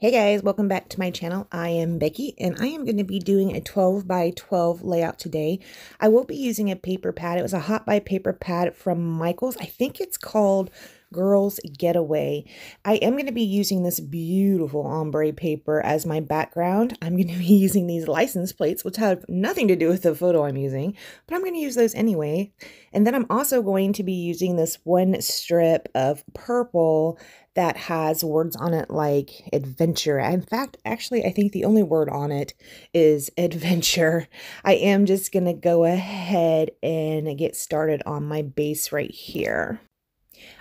Hey guys, welcome back to my channel. I am Becky and I am going to be doing a 12 by 12 layout today. I will be using a paper pad. It was a hot buy paper pad from Michaels. I think it's called Girls Getaway. I am going to be using this beautiful ombre paper as my background. I'm going to be using these license plates, which have nothing to do with the photo I'm using, but I'm going to use those anyway. And then I'm also going to be using this one strip of purple that has words on it like adventure. In fact, actually, I think the only word on it is adventure. I am just going to go ahead and get started on my base right here.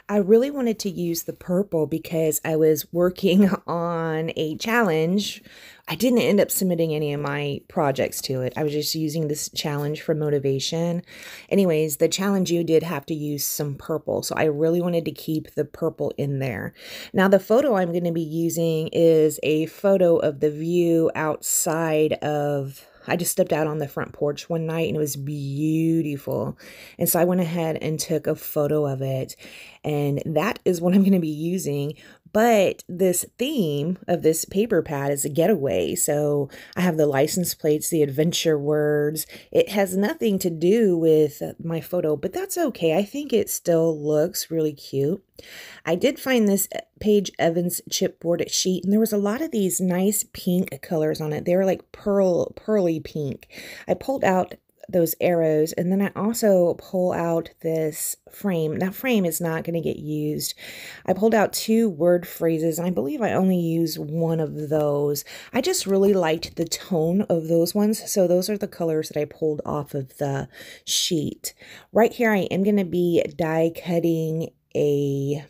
I really wanted to use the purple because I was working on a challenge. I didn't end up submitting any of my projects to it. I was just using this challenge for motivation. Anyways, the challenge, you did have to use some purple. So I really wanted to keep the purple in there. Now the photo I'm going to be using is a photo of the view outside of... I just stepped out on the front porch one night and it was beautiful. And so I went ahead and took a photo of it. And that is what I'm going to be using. But this theme of this paper pad is a getaway. So I have the license plates, the adventure words. It has nothing to do with my photo, but that's okay. I think it still looks really cute. I did find this Paige Evans chipboard sheet, and there was a lot of these nice pink colors on it. They were like pearly pink. I pulled out those arrows, and then I also pull out this frame. That frame is not going to get used. I pulled out two word phrases, and I believe I only use one of those. I just really liked the tone of those ones, so those are the colors that I pulled off of the sheet. Right here, I am going to be die cutting a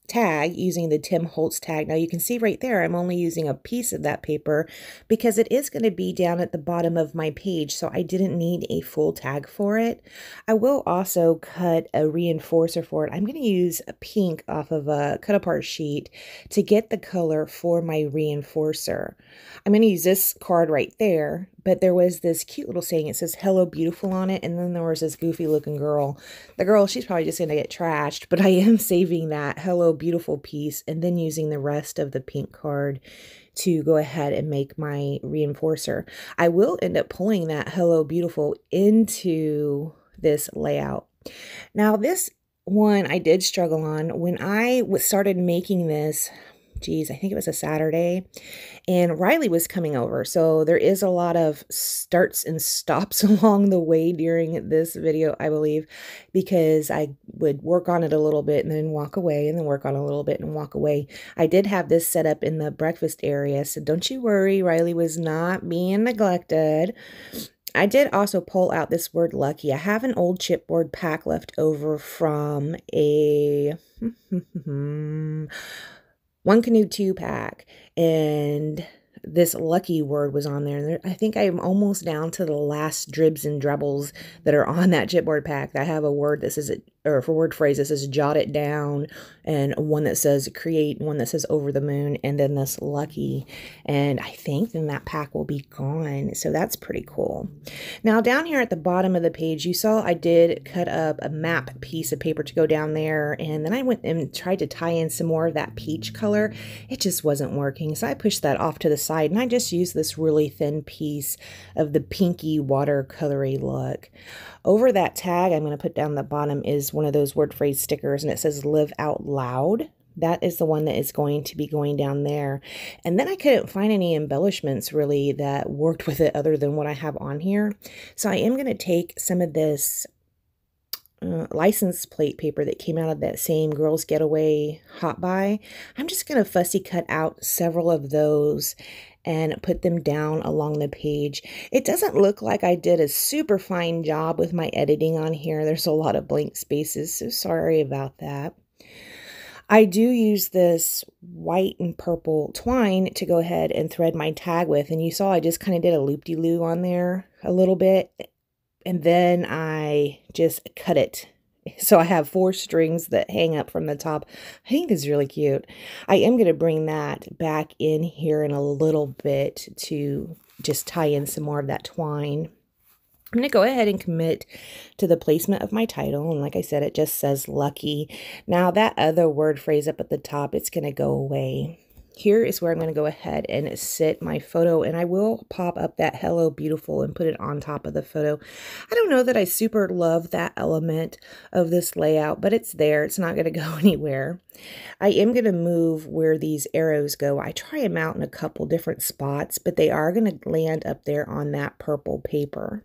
tag using the Tim Holtz tag. Now you can see right there, I'm only using a piece of that paper because it is going to be down at the bottom of my page, so I didn't need a full tag for it. I will also cut a reinforcer for it. I'm going to use a pink off of a cut apart sheet to get the color for my reinforcer. I'm going to use this card right there, but there was this cute little saying. It says "Hello Beautiful" on it, and then there was this goofy looking girl. The girl, she's probably just going to get trashed, but I am saving that "Hello Beautiful" piece and then using the rest of the pink card to go ahead and make my reinforcer. I will end up pulling that "Hello Beautiful" into this layout. Now this one I did struggle on. When I started making this, geez, I think it was a Saturday, and Riley was coming over. So there is a lot of starts and stops along the way during this video, I believe, because I would work on it a little bit and then walk away and then work on a little bit and walk away. I did have this set up in the breakfast area, so don't you worry, Riley was not being neglected. I did also pull out this word lucky. I have an old chipboard pack left over from a One Canoe 2 pack, and this lucky word was on there. I think I'm almost down to the last dribs and drabbles that are on that chipboard pack. I have a word that says, or for word phrase that says jot it down, and one that says create, one that says over the moon, and then this lucky. And I think then that pack will be gone. So that's pretty cool. Now down here at the bottom of the page, you saw I did cut up a map piece of paper to go down there. And then I went and tried to tie in some more of that peach color. It just wasn't working. So I pushed that off to the side, and I just used this really thin piece of the pinky watercolory look. Over that tag I'm going to put down the bottom is one of those word phrase stickers, and it says live out loud. That is the one that is going to be going down there. And then I couldn't find any embellishments really that worked with it other than what I have on here. So I am going to take some of this license plate paper that came out of that same Girls Getaway hot buy. I'm just going to fussy cut out several of those and put them down along the page. It doesn't look like I did a super fine job with my editing on here. There's a lot of blank spaces, so sorry about that. I do use this white and purple twine to go ahead and thread my tag with, and you saw I just kind of did a loop-de-loo on there a little bit, and then I just cut it. So I have 4 strings that hang up from the top. I think this is really cute. I am going to bring that back in here in a little bit to just tie in some more of that twine. I'm going to go ahead and commit to the placement of my title. And like I said, it just says lucky. Now that other word phrase up at the top, it's going to go away. here is where I'm going to go ahead and sit my photo, and I will pop up that Hello Beautiful and put it on top of the photo. I don't know that I super love that element of this layout, but it's there. It's not going to go anywhere. I am going to move where these arrows go. I try them out in a couple different spots, but they are going to land up there on that purple paper.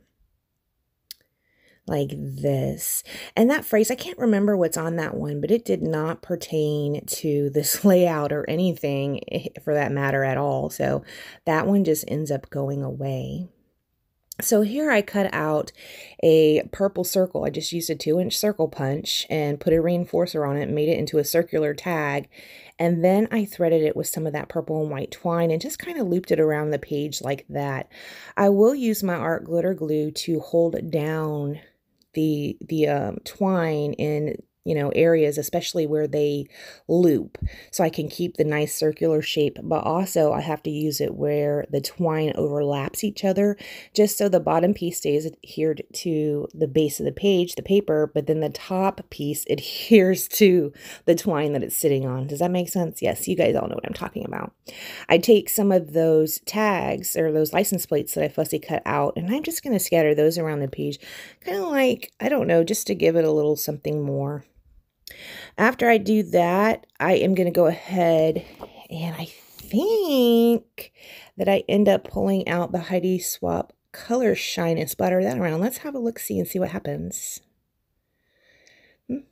Like this. And that phrase, I can't remember what's on that one, but it did not pertain to this layout or anything for that matter at all. So that one just ends up going away. So here I cut out a purple circle. I just used a 2-inch circle punch and put a reinforcer on it and made it into a circular tag. And then I threaded it with some of that purple and white twine and just kind of looped it around the page like that. I will use my art glitter glue to hold down the twine in areas, especially where they loop, so I can keep the nice circular shape, but also I have to use it where the twine overlaps each other, just so the bottom piece stays adhered to the base of the page, the paper, but then the top piece adheres to the twine that it's sitting on. Does that make sense? Yes, you guys all know what I'm talking about. I take some of those tags or those license plates that I fussy cut out, and I'm just going to scatter those around the page, kind of like, I don't know, just to give it a little something more. After I do that, I am going to go ahead and I think that I end up pulling out the Heidi Swapp Color Shine and splatter that around. Let's have a look-see and see what happens.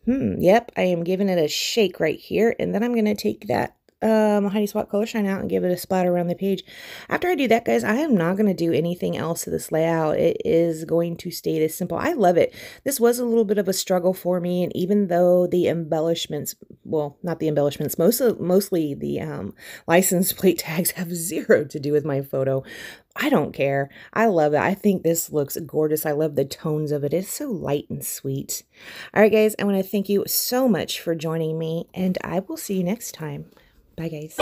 Yep, I am giving it a shake right here, and then I'm going to take that Heidi Swapp Color Shine out and give it a splatter around the page. After I do that, guys, I am not going to do anything else to this layout. It is going to stay this simple. I love it. This was a little bit of a struggle for me, and even though the embellishments, well, not the embellishments, mostly the license plate tags have zero to do with my photo, I don't care. I love it. I think this looks gorgeous. I love the tones of it. It's so light and sweet. All right, guys, I want to thank you so much for joining me, and I will see you next time. Bye, guys.